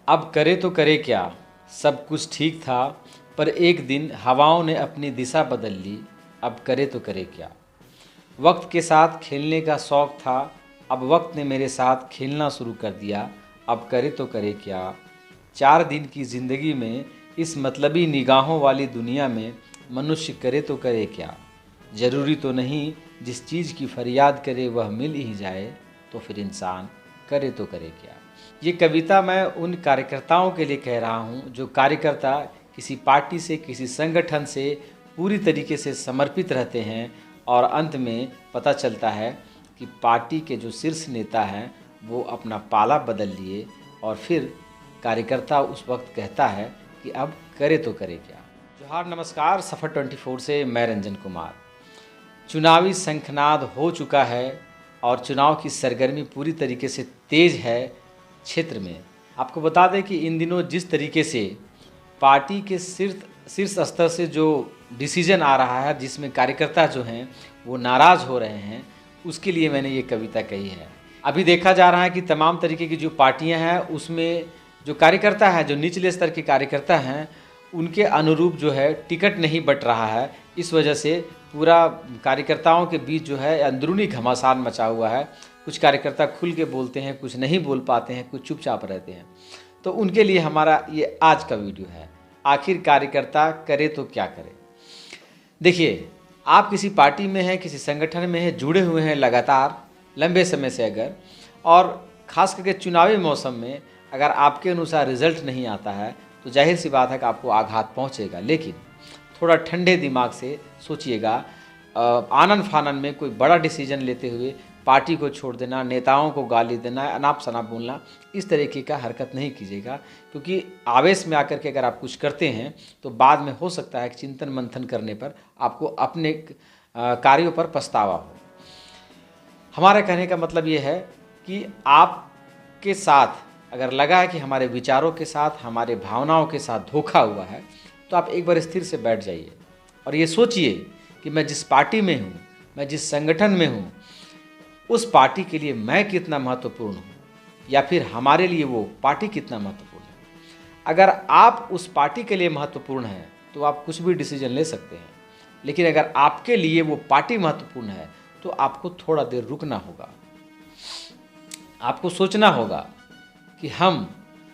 अब करे तो करे क्या, सब कुछ ठीक था, पर एक दिन हवाओं ने अपनी दिशा बदल ली। अब करे तो करे क्या। वक्त के साथ खेलने का शौक़ था, अब वक्त ने मेरे साथ खेलना शुरू कर दिया। अब करे तो करे क्या। 4 दिन की ज़िंदगी में इस मतलबी निगाहों वाली दुनिया में मनुष्य करे तो करे क्या। ज़रूरी तो नहीं जिस चीज़ की फरियाद करे वह मिल ही जाए, तो फिर इंसान करे तो करे क्या। ये कविता मैं उन कार्यकर्ताओं के लिए कह रहा हूँ जो कार्यकर्ता किसी पार्टी से, किसी संगठन से पूरी तरीके से समर्पित रहते हैं और अंत में पता चलता है कि पार्टी के जो शीर्ष नेता हैं वो अपना पाला बदल लिए और फिर कार्यकर्ता उस वक्त कहता है कि अब करे तो करे क्या। जोहार, नमस्कार। सफ़र 24 से मैं रंजन कुमार। चुनावी शंखनाद हो चुका है और चुनाव की सरगर्मी पूरी तरीके से तेज़ है क्षेत्र में। आपको बता दें कि इन दिनों जिस तरीके से पार्टी के शीर्ष स्तर से जो डिसीजन आ रहा है, जिसमें कार्यकर्ता जो हैं वो नाराज़ हो रहे हैं, उसके लिए मैंने ये कविता कही है। अभी देखा जा रहा है कि तमाम तरीके की जो पार्टियां हैं उसमें जो कार्यकर्ता हैं, जो निचले स्तर के कार्यकर्ता हैं, उनके अनुरूप जो है टिकट नहीं बट रहा है। इस वजह से पूरा कार्यकर्ताओं के बीच जो है अंदरूनी घमासान मचा हुआ है। कुछ कार्यकर्ता खुल के बोलते हैं, कुछ नहीं बोल पाते हैं, कुछ चुपचाप रहते हैं। तो उनके लिए हमारा ये आज का वीडियो है। आखिर कार्यकर्ता करे तो क्या करे। देखिए, आप किसी पार्टी में हैं, किसी संगठन में हैं, जुड़े हुए हैं लगातार लंबे समय से अगर, और ख़ास करके चुनावी मौसम में अगर आपके अनुसार रिज़ल्ट नहीं आता है तो जाहिर सी बात है कि आपको आघात पहुंचेगा। लेकिन थोड़ा ठंडे दिमाग से सोचिएगा। आनन फानन में कोई बड़ा डिसीजन लेते हुए पार्टी को छोड़ देना, नेताओं को गाली देना, अनाप शनाप बोलना, इस तरीके का हरकत नहीं कीजिएगा। क्योंकि आवेश में आकर के अगर आप कुछ करते हैं तो बाद में हो सकता है कि चिंतन मंथन करने पर आपको अपने कार्यों पर पछतावा हो। हमारा कहने का मतलब ये है कि आपके साथ अगर लगा है कि हमारे विचारों के साथ, हमारे भावनाओं के साथ धोखा हुआ है, तो आप एक बार स्थिर से बैठ जाइए और ये सोचिए कि मैं जिस पार्टी में हूँ, मैं जिस संगठन में हूँ, उस पार्टी के लिए मैं कितना महत्वपूर्ण हूँ या फिर हमारे लिए वो पार्टी कितना महत्वपूर्ण है। अगर आप उस पार्टी के लिए महत्वपूर्ण हैं तो आप कुछ भी डिसीजन ले सकते हैं, लेकिन अगर आपके लिए वो पार्टी महत्वपूर्ण है तो आपको थोड़ा देर रुकना होगा। आपको सोचना होगा कि हम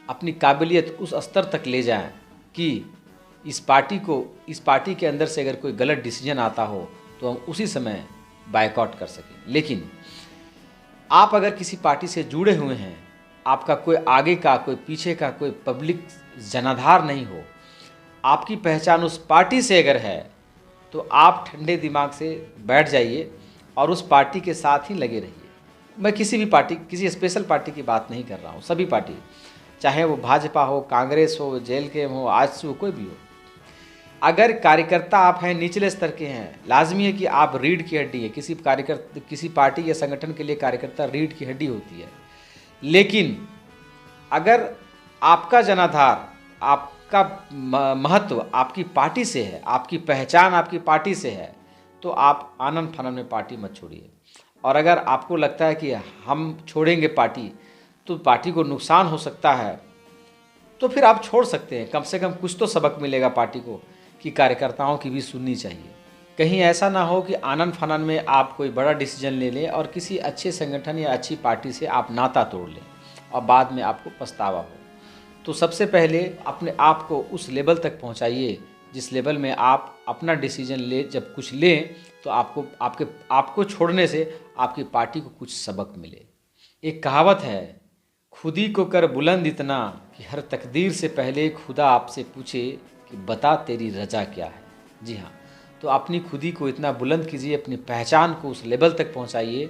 अपनी काबिलियत उस स्तर तक ले जाएं कि इस पार्टी के अंदर से अगर कोई गलत डिसीजन आता हो तो हम उसी समय बायकॉट कर सकें। लेकिन आप अगर किसी पार्टी से जुड़े हुए हैं, आपका कोई आगे का, कोई पीछे का, कोई पब्लिक जनाधार नहीं हो, आपकी पहचान उस पार्टी से अगर है, तो आप ठंडे दिमाग से बैठ जाइए और उस पार्टी के साथ ही लगे रहिए। मैं किसी भी पार्टी, किसी स्पेशल पार्टी की बात नहीं कर रहा हूँ। सभी पार्टी, चाहे वो भाजपा हो, कांग्रेस हो, JLK हो, आजसू, कोई भी हो, अगर कार्यकर्ता आप हैं, निचले स्तर के हैं, लाजमी है कि आप रीढ़ की हड्डी है। किसी पार्टी या संगठन के लिए कार्यकर्ता रीढ़ की हड्डी होती है। लेकिन अगर आपका जनाधार, आपका महत्व आपकी पार्टी से है, आपकी पहचान आपकी पार्टी से है, तो आप आनन फानन में पार्टी मत छोड़िए। और अगर आपको लगता है कि हम छोड़ेंगे पार्टी तो पार्टी को नुकसान हो सकता है, तो फिर आप छोड़ सकते हैं। कम से कम कुछ तो सबक मिलेगा पार्टी को कि कार्यकर्ताओं की भी सुननी चाहिए। कहीं ऐसा ना हो कि आनन फानन में आप कोई बड़ा डिसीजन ले लें और किसी अच्छे संगठन या अच्छी पार्टी से आप नाता तोड़ लें और बाद में आपको पछतावा हो। तो सबसे पहले अपने आप को उस लेवल तक पहुंचाइए जिस लेवल में आप अपना डिसीजन ले, जब कुछ लें तो आपको छोड़ने से आपकी पार्टी को कुछ सबक मिले। एक कहावत है, खुदी को कर बुलंद इतना कि हर तकदीर से पहले खुदा आपसे पूछे कि बता तेरी रजा क्या है। जी हाँ, तो अपनी खुदी को इतना बुलंद कीजिए, अपनी पहचान को उस लेवल तक पहुंचाइए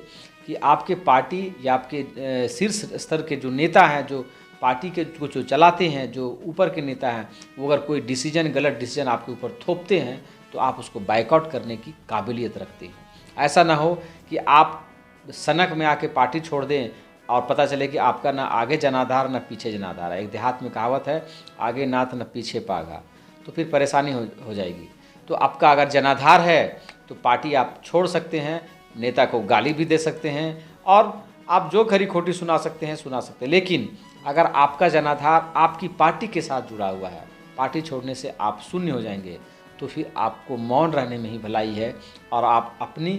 कि आपके पार्टी या आपके शीर्ष स्तर के जो नेता हैं, जो पार्टी के को जो चलाते हैं, जो ऊपर के नेता हैं, वो अगर कोई गलत डिसीजन आपके ऊपर थोपते हैं तो आप उसको बाइकआउट करने की काबिलियत रखते हैं। ऐसा ना हो कि आप सनक में आके पार्टी छोड़ दें और पता चले कि आपका ना आगे जनाधार ना पीछे जनाधार है। एक देहात में कहावत है, आगे नाथ न पीछे पागा, तो फिर परेशानी हो जाएगी। तो आपका अगर जनाधार है तो पार्टी आप छोड़ सकते हैं, नेता को गाली भी दे सकते हैं और आप जो खरी खोटी सुना सकते हैं। लेकिन अगर आपका जनाधार आपकी पार्टी के साथ जुड़ा हुआ है, पार्टी छोड़ने से आप शून्य हो जाएंगे, तो फिर आपको मौन रहने में ही भलाई है और आप अपनी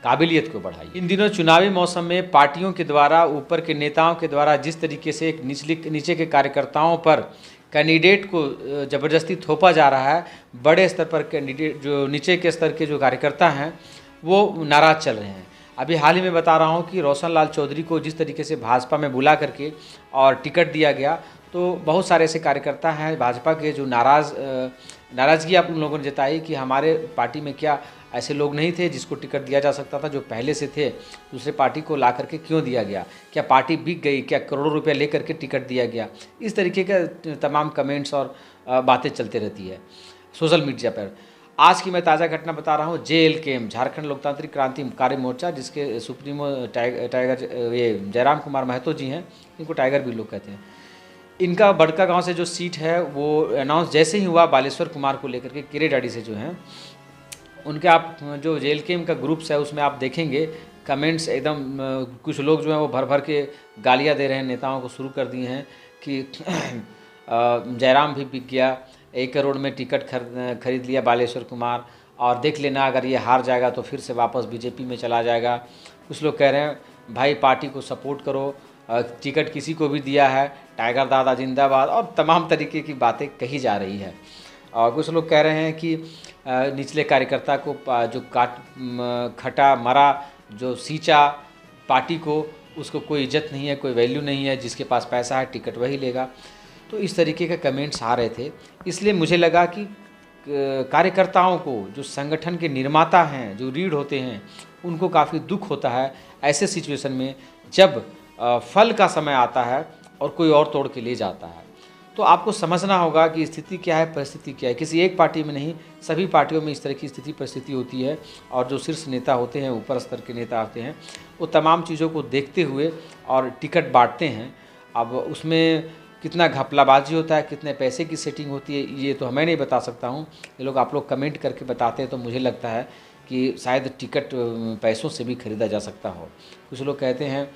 काबिलियत को बढ़ाइए। इन दिनों चुनावी मौसम में पार्टियों के द्वारा, ऊपर के नेताओं के द्वारा जिस तरीके से एक नीचे के कार्यकर्ताओं पर कैंडिडेट को ज़बरदस्ती थोपा जा रहा है, बड़े स्तर पर कैंडिडेट, जो नीचे के स्तर के जो कार्यकर्ता हैं वो नाराज़ चल रहे हैं। अभी हाल ही में बता रहा हूं कि रोशन लाल चौधरी को जिस तरीके से भाजपा में बुला करके और टिकट दिया गया, तो बहुत सारे ऐसे कार्यकर्ता हैं भाजपा के जो नाराज़गी आप उन लोगों ने जताई कि हमारे पार्टी में क्या ऐसे लोग नहीं थे जिसको टिकट दिया जा सकता था, जो पहले से थे, दूसरे पार्टी को ला करके क्यों दिया गया, क्या पार्टी बिक गई, क्या करोड़ों रुपया ले करके टिकट दिया गया। इस तरीके का तमाम कमेंट्स और बातें चलते रहती है सोशल मीडिया पर। आज की मैं ताज़ा घटना बता रहा हूँ। JLKM, झारखंड लोकतांत्रिक क्रांति कार्य मोर्चा, जिसके सुप्रीमो टाइगर ये जयराम कुमार महतो जी हैं, इनको टाइगर भी लोग कहते हैं। इनका बड़कागांव से जो सीट है वो अनाउंस जैसे ही हुआ बालेश्वर कुमार को लेकर के, किरेडाड़ी से जो हैं उनके, आप जो JLKM का ग्रुप्स है उसमें आप देखेंगे कमेंट्स एकदम, कुछ लोग जो हैं वो भर भर के गालियाँ दे रहे हैं, नेताओं को शुरू कर दिए हैं कि जयराम भी बिक गया, 1 करोड़ में टिकट खरीद लिया बालेश्वर कुमार, और देख लेना अगर ये हार जाएगा तो फिर से वापस बीजेपी में चला जाएगा। कुछ लोग कह रहे हैं भाई पार्टी को सपोर्ट करो, टिकट किसी को भी दिया है, टाइगर दादा जिंदाबाद, और तमाम तरीके की बातें कही जा रही है। और कुछ लोग कह रहे हैं कि निचले कार्यकर्ता को जो खटा मरा, जो सींचा पार्टी को, उसको कोई इज्जत नहीं है, कोई वैल्यू नहीं है, जिसके पास पैसा है टिकट वही लेगा। तो इस तरीके के कमेंट्स आ रहे थे। इसलिए मुझे लगा कि कार्यकर्ताओं को, जो संगठन के निर्माता हैं, जो रीढ़ होते हैं, उनको काफ़ी दुख होता है ऐसे सिचुएशन में जब फल का समय आता है और कोई और तोड़ के ले जाता है। तो आपको समझना होगा कि स्थिति क्या है, परिस्थिति क्या है। किसी एक पार्टी में नहीं, सभी पार्टियों में इस तरह की स्थिति परिस्थिति होती है, और जो शीर्ष नेता होते हैं, ऊपर स्तर के नेता होते हैं, वो तमाम चीज़ों को देखते हुए और टिकट बांटते हैं। अब उसमें कितना घपलाबाजी होता है, कितने पैसे की सेटिंग होती है, ये तो मैं नहीं बता सकता हूँ। ये लोग, आप लोग कमेंट करके बताते हैं तो मुझे लगता है कि शायद टिकट पैसों से भी खरीदा जा सकता हो। कुछ लोग कहते हैं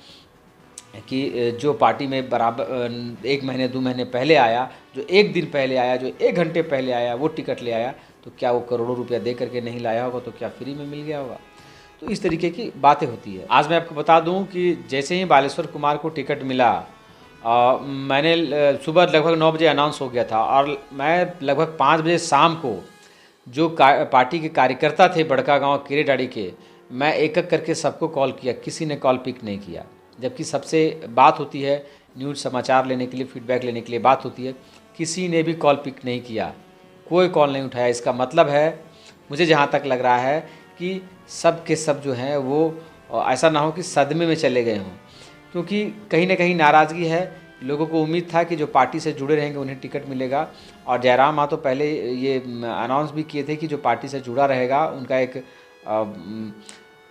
कि जो पार्टी में बराबर 1 महीने 2 महीने पहले आया, जो 1 दिन पहले आया, जो 1 घंटे पहले आया, वो टिकट ले आया, तो क्या वो करोड़ों रुपया दे करके नहीं लाया होगा, तो क्या फ्री में मिल गया होगा। तो इस तरीके की बातें होती है। आज मैं आपको बता दूं कि जैसे ही बालेश्वर कुमार को टिकट मिला, मैंने सुबह लगभग 9 बजे अनाउंस हो गया था, और मैं लगभग 5 बजे शाम को जो पार्टी के कार्यकर्ता थे बड़कागांव किरेडाड़ी के, मैं एक एक करके सबको कॉल किया, किसी ने कॉल पिक नहीं किया। जबकि सबसे बात होती है, न्यूज़ समाचार लेने के लिए, फीडबैक लेने के लिए बात होती है, किसी ने भी कॉल पिक नहीं किया, कोई कॉल नहीं उठाया। इसका मतलब है, मुझे जहाँ तक लग रहा है कि सब के सब जो हैं वो ऐसा ना हो कि सदमे में चले गए हों, क्योंकि कहीं ना कहीं नाराज़गी है। लोगों को उम्मीद था कि जो पार्टी से जुड़े रहेंगे उन्हें टिकट मिलेगा, और जयराम मातो पहले ये अनाउंस भी किए थे कि जो पार्टी से जुड़ा रहेगा उनका एक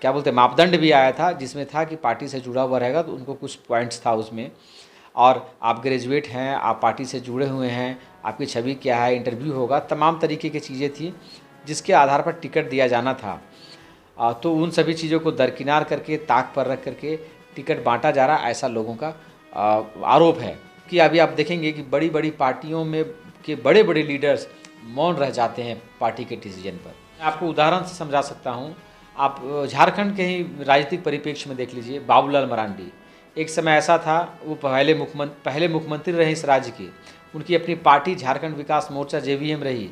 क्या बोलते हैं, मापदंड भी आया था, जिसमें था कि पार्टी से जुड़ा हुआ रहेगा, तो उनको कुछ पॉइंट्स था उसमें। और आप ग्रेजुएट हैं, आप पार्टी से जुड़े हुए हैं, आपकी छवि क्या है, इंटरव्यू होगा, तमाम तरीके की चीज़ें थी जिसके आधार पर टिकट दिया जाना था। तो उन सभी चीज़ों को दरकिनार करके, ताक पर रख करके टिकट बांटा जा रहा, ऐसा लोगों का आरोप है। कि अभी आप देखेंगे कि बड़ी बड़ी पार्टियों में के बड़े बड़े लीडर्स मौन रह जाते हैं पार्टी के डिसीजन पर। मैं आपको उदाहरण से समझा सकता हूँ। आप झारखंड के ही राजनीतिक परिप्रेक्ष्य में देख लीजिए, बाबूलाल मरांडी एक समय ऐसा था, वो पहले मुख्यमंत्री रहे इस राज्य के, उनकी अपनी पार्टी झारखंड विकास मोर्चा JVM रही,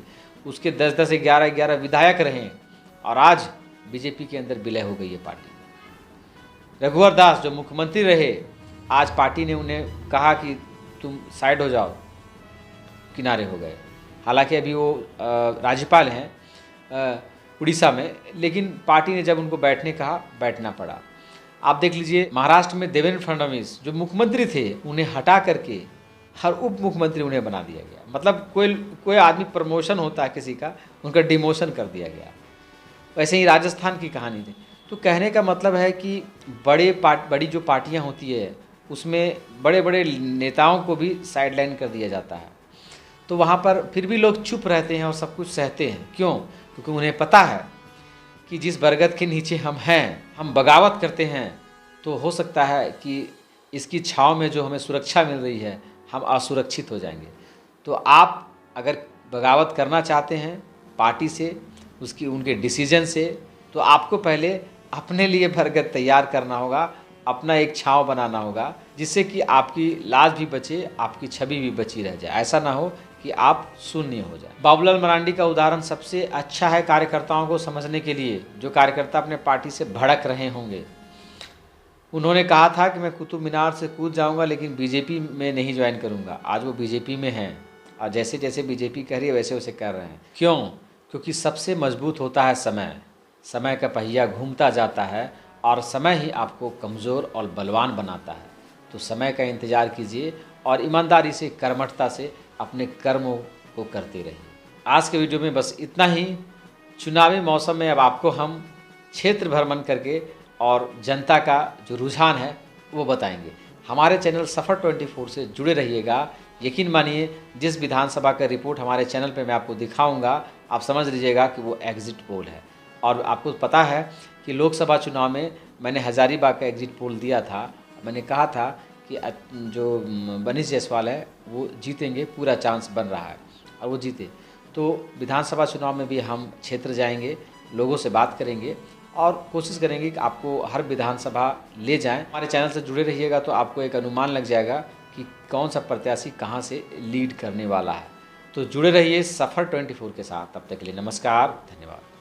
उसके 10-10, 11-11 विधायक रहे, और आज बीजेपी के अंदर विलय हो गई है पार्टी। रघुवर दास जो मुख्यमंत्री रहे, आज पार्टी ने उन्हें कहा कि तुम साइड हो जाओ, किनारे हो गए। हालांकि अभी वो राज्यपाल हैं उड़ीसा में, लेकिन पार्टी ने जब उनको बैठने कहा, बैठना पड़ा। आप देख लीजिए, महाराष्ट्र में देवेंद्र फडणवीस जो मुख्यमंत्री थे, उन्हें हटा करके हर उप मुख्यमंत्री उन्हें बना दिया गया। मतलब कोई आदमी प्रमोशन होता है किसी का, उनका डिमोशन कर दिया गया। वैसे ही राजस्थान की कहानी थी। तो कहने का मतलब है कि बड़ी जो पार्टियां होती है, उसमें बड़े बड़े नेताओं को भी साइडलाइन कर दिया जाता है। तो वहाँ पर फिर भी लोग चुप रहते हैं और सब कुछ सहते हैं। क्यों? क्योंकि उन्हें पता है कि जिस बरगद के नीचे हम हैं, हम बगावत करते हैं, तो हो सकता है कि इसकी छाँव में जो हमें सुरक्षा मिल रही है हम असुरक्षित हो जाएंगे। तो आप अगर बगावत करना चाहते हैं पार्टी से, उसकी उनके डिसीजन से, तो आपको पहले अपने लिए बरगद तैयार करना होगा, अपना एक छाँव बनाना होगा, जिससे कि आपकी लाज भी बचे, आपकी छवि भी बची रह जाए। ऐसा ना हो कि आप शून्य हो जाए। बाबूलाल मरांडी का उदाहरण सबसे अच्छा है कार्यकर्ताओं को समझने के लिए, जो कार्यकर्ता अपने पार्टी से भड़क रहे होंगे। उन्होंने कहा था कि मैं कुतुब मीनार से कूद जाऊंगा लेकिन बीजेपी में नहीं ज्वाइन करूंगा। आज वो बीजेपी में हैं और जैसे जैसे बीजेपी कह रही है वैसे वैसे कर रहे हैं। क्यों? क्योंकि सबसे मजबूत होता है समय। समय का पहिया घूमता जाता है और समय ही आपको कमज़ोर और बलवान बनाता है। तो समय का इंतज़ार कीजिए और ईमानदारी से, कर्मठता से अपने कर्मों को करते रहिए। आज के वीडियो में बस इतना ही। चुनावी मौसम में अब आपको हम क्षेत्र भ्रमण करके और जनता का जो रुझान है वो बताएंगे। हमारे चैनल सफ़र 24 से जुड़े रहिएगा। यकीन मानिए, जिस विधानसभा का रिपोर्ट हमारे चैनल पे मैं आपको दिखाऊंगा, आप समझ लीजिएगा कि वो एग्जिट पोल है। और आपको पता है कि लोकसभा चुनाव में मैंने हज़ारीबाग का एग्जिट पोल दिया था। मैंने कहा था कि जो मनीष जायसवाल है वो जीतेंगे, पूरा चांस बन रहा है, और वो जीते। तो विधानसभा चुनाव में भी हम क्षेत्र जाएंगे, लोगों से बात करेंगे और कोशिश करेंगे कि आपको हर विधानसभा ले जाएं। हमारे चैनल से जुड़े रहिएगा तो आपको एक अनुमान लग जाएगा कि कौन सा प्रत्याशी कहां से लीड करने वाला है। तो जुड़े रहिए सफ़र 24 के साथ। तब तक के लिए नमस्कार, धन्यवाद।